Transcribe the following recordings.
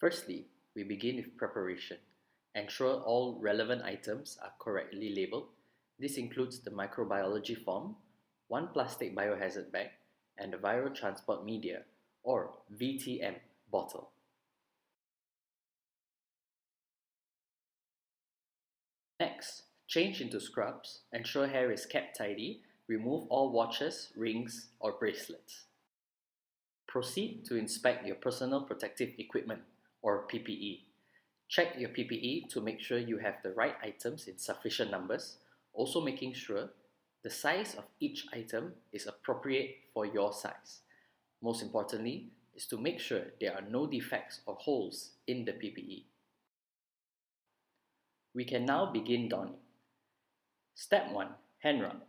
Firstly, we begin with preparation. Ensure all relevant items are correctly labeled. This includes the microbiology form, one plastic biohazard bag, and the viral transport media, or VTM, bottle. Next, change into scrubs. Ensure hair is kept tidy. Remove all watches, rings, or bracelets. Proceed to inspect your personal protective equipment, or PPE. Check your PPE to make sure you have the right items in sufficient numbers, also making sure the size of each item is appropriate for your size. Most importantly is to make sure there are no defects or holes in the PPE. We can now begin donning. Step 1. Hand rub.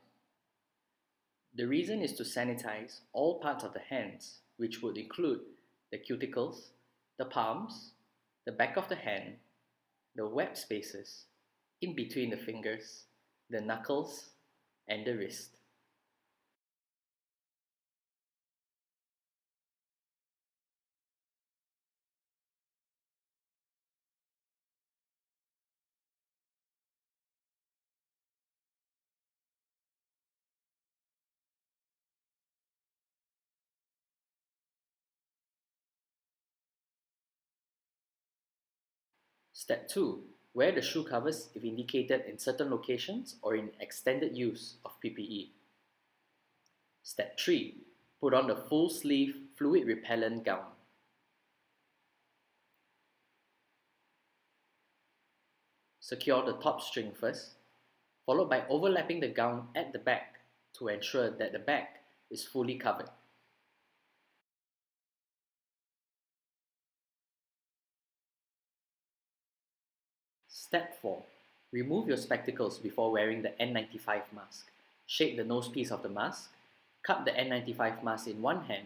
The reason is to sanitize all parts of the hands, which would include the cuticles, the palms, the back of the hand, the web spaces, in between the fingers, the knuckles, and the wrist. Step 2. Wear the shoe covers if indicated in certain locations or in extended use of PPE. Step 3. Put on the full sleeve fluid repellent gown. Secure the top string first, followed by overlapping the gown at the back to ensure that the back is fully covered. Step 4. Remove your spectacles before wearing the N95 mask. Shake the nosepiece of the mask, cup the N95 mask in one hand,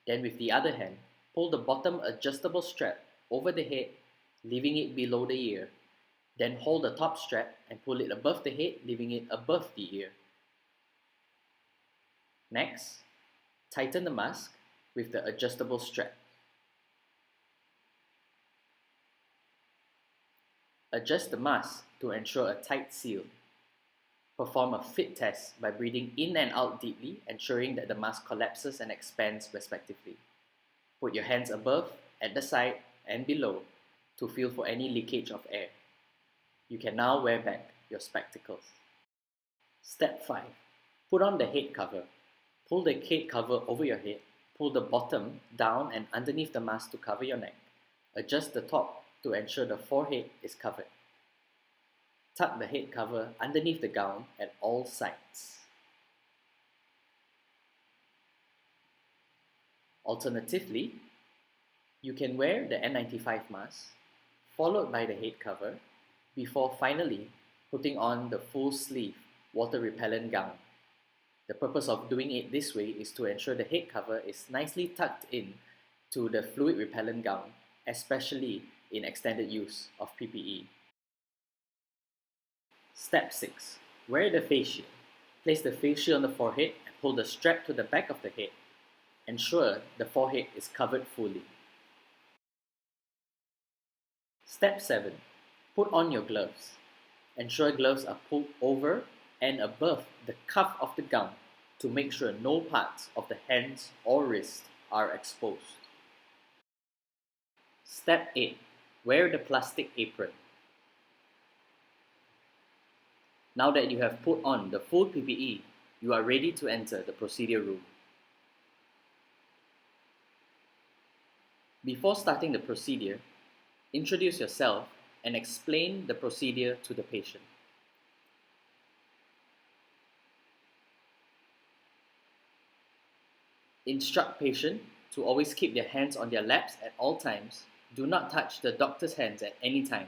then with the other hand, pull the bottom adjustable strap over the head, leaving it below the ear. Then hold the top strap and pull it above the head, leaving it above the ear. Next, tighten the mask with the adjustable strap. Adjust the mask to ensure a tight seal. Perform a fit test by breathing in and out deeply, ensuring that the mask collapses and expands respectively. Put your hands above, at the side, and below to feel for any leakage of air. You can now wear back your spectacles. Step 5. Put on the head cover. Pull the head cover over your head. Pull the bottom down and underneath the mask to cover your neck. Adjust the top to ensure the forehead is covered. Tuck the head cover underneath the gown at all sides. Alternatively, you can wear the N95 mask, followed by the head cover, before finally putting on the full sleeve water repellent gown. The purpose of doing it this way is to ensure the head cover is nicely tucked in to the fluid repellent gown, especially in extended use of PPE. Step 6. Wear the face shield. Place the face shield on the forehead and pull the strap to the back of the head. Ensure the forehead is covered fully. Step 7. Put on your gloves. Ensure gloves are pulled over and above the cuff of the gown to make sure no parts of the hands or wrist are exposed. Step 8. Wear the plastic apron. Now that you have put on the full PPE, you are ready to enter the procedure room. Before starting the procedure, introduce yourself and explain the procedure to the patient. Instruct patient to always keep their hands on their laps at all times. Do not touch the doctor's hands at any time.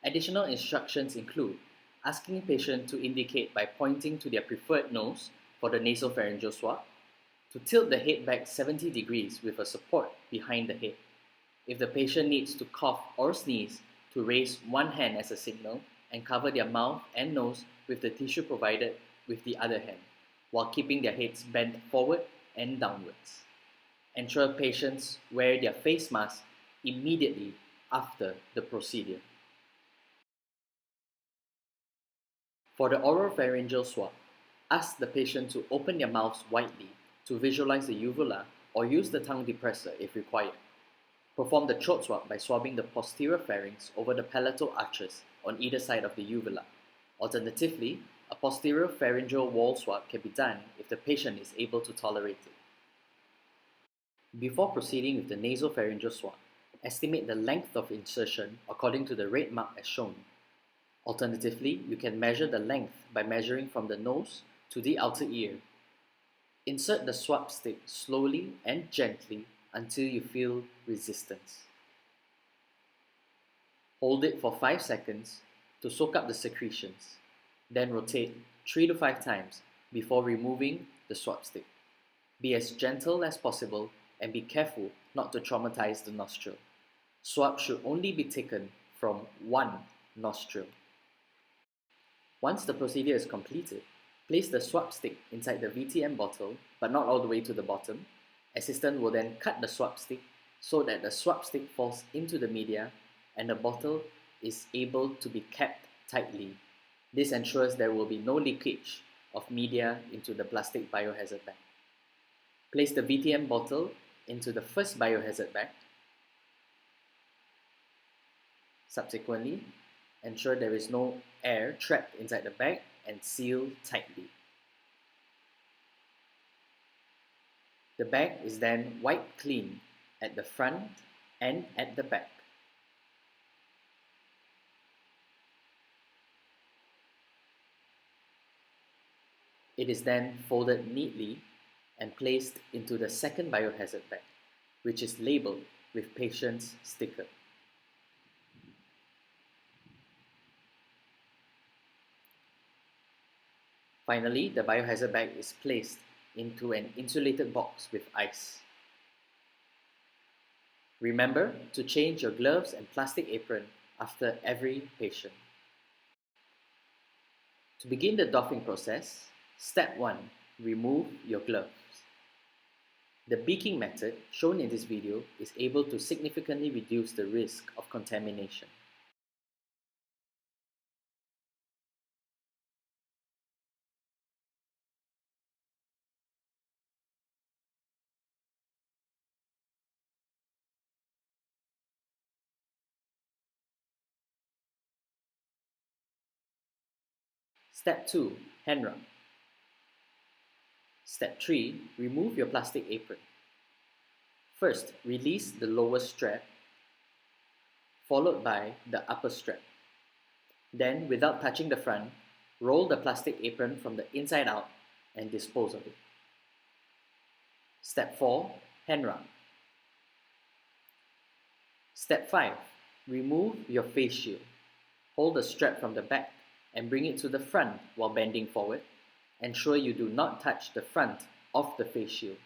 Additional instructions include asking patient to indicate by pointing to their preferred nose for the nasopharyngeal swab, to tilt the head back 70 degrees with a support behind the head. If the patient needs to cough or sneeze, to raise one hand as a signal and cover their mouth and nose with the tissue provided with the other hand, while keeping their heads bent forward and downwards. Ensure patients wear their face mask immediately after the procedure. For the oropharyngeal swab, ask the patient to open their mouths widely to visualize the uvula or use the tongue depressor if required. Perform the throat swab by swabbing the posterior pharynx over the palatal arches on either side of the uvula. Alternatively, a posterior pharyngeal wall swab can be done if the patient is able to tolerate it. Before proceeding with the nasopharyngeal swab, estimate the length of insertion according to the red mark as shown. Alternatively, you can measure the length by measuring from the nose to the outer ear. Insert the swab stick slowly and gently until you feel resistance. Hold it for 5 seconds to soak up the secretions, then rotate 3 to 5 times before removing the swab stick. Be as gentle as possible and be careful not to traumatize the nostril. Swab should only be taken from one nostril. Once the procedure is completed, place the swab stick inside the VTM bottle, but not all the way to the bottom. Assistant will then cut the swab stick so that the swab stick falls into the media and the bottle is able to be kept tightly. This ensures there will be no leakage of media into the plastic biohazard bag. Place the VTM bottle into the first biohazard bag. Subsequently, ensure there is no air trapped inside the bag and seal tightly. The bag is then wiped clean at the front and at the back. It is then folded neatly and placed into the second biohazard bag, which is labeled with patient's sticker. Finally, the biohazard bag is placed into an insulated box with ice. Remember to change your gloves and plastic apron after every patient. To begin the doffing process, step 1. Remove your gloves. The beaking method shown in this video is able to significantly reduce the risk of contamination. Step 2. Hand rub. Step 3. Remove your plastic apron. First, release the lower strap, followed by the upper strap. Then, without touching the front, roll the plastic apron from the inside out and dispose of it. Step 4. Hand rub. Step 5. Remove your face shield. Hold the strap from the back and bring it to the front while bending forward. Ensure you do not touch the front of the face shield.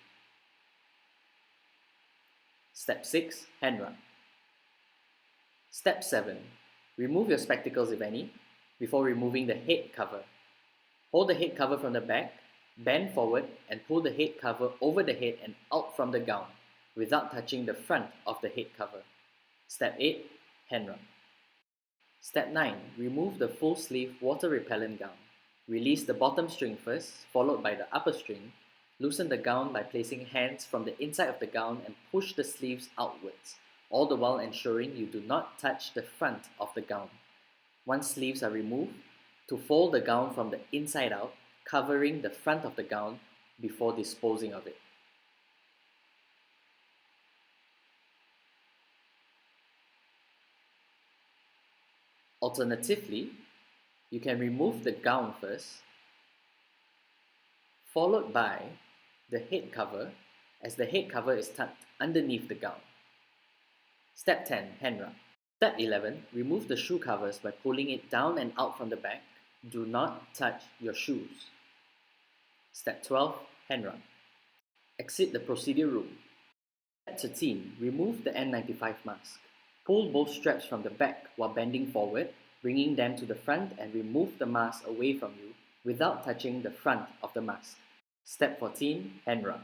Step 6. Hand rub. Step 7. Remove your spectacles if any, before removing the head cover. Hold the head cover from the back, bend forward and pull the head cover over the head and out from the gown without touching the front of the head cover. Step 8. Hand rub. Step 9. Remove the full sleeve water repellent gown. Release the bottom string first, followed by the upper string. Loosen the gown by placing hands from the inside of the gown and push the sleeves outwards, all the while ensuring you do not touch the front of the gown. Once sleeves are removed, to fold the gown from the inside out, covering the front of the gown before disposing of it. Alternatively, you can remove the gown first, followed by the head cover, as the head cover is tucked underneath the gown. Step 10. Hand rub. Step 11. Remove the shoe covers by pulling it down and out from the back. Do not touch your shoes. Step 12. Hand rub. Exit the procedure room. Step 13. Remove the N95 mask. Pull both straps from the back while bending forward, bringing them to the front and remove the mask away from you without touching the front of the mask. Step 14. Hand rub.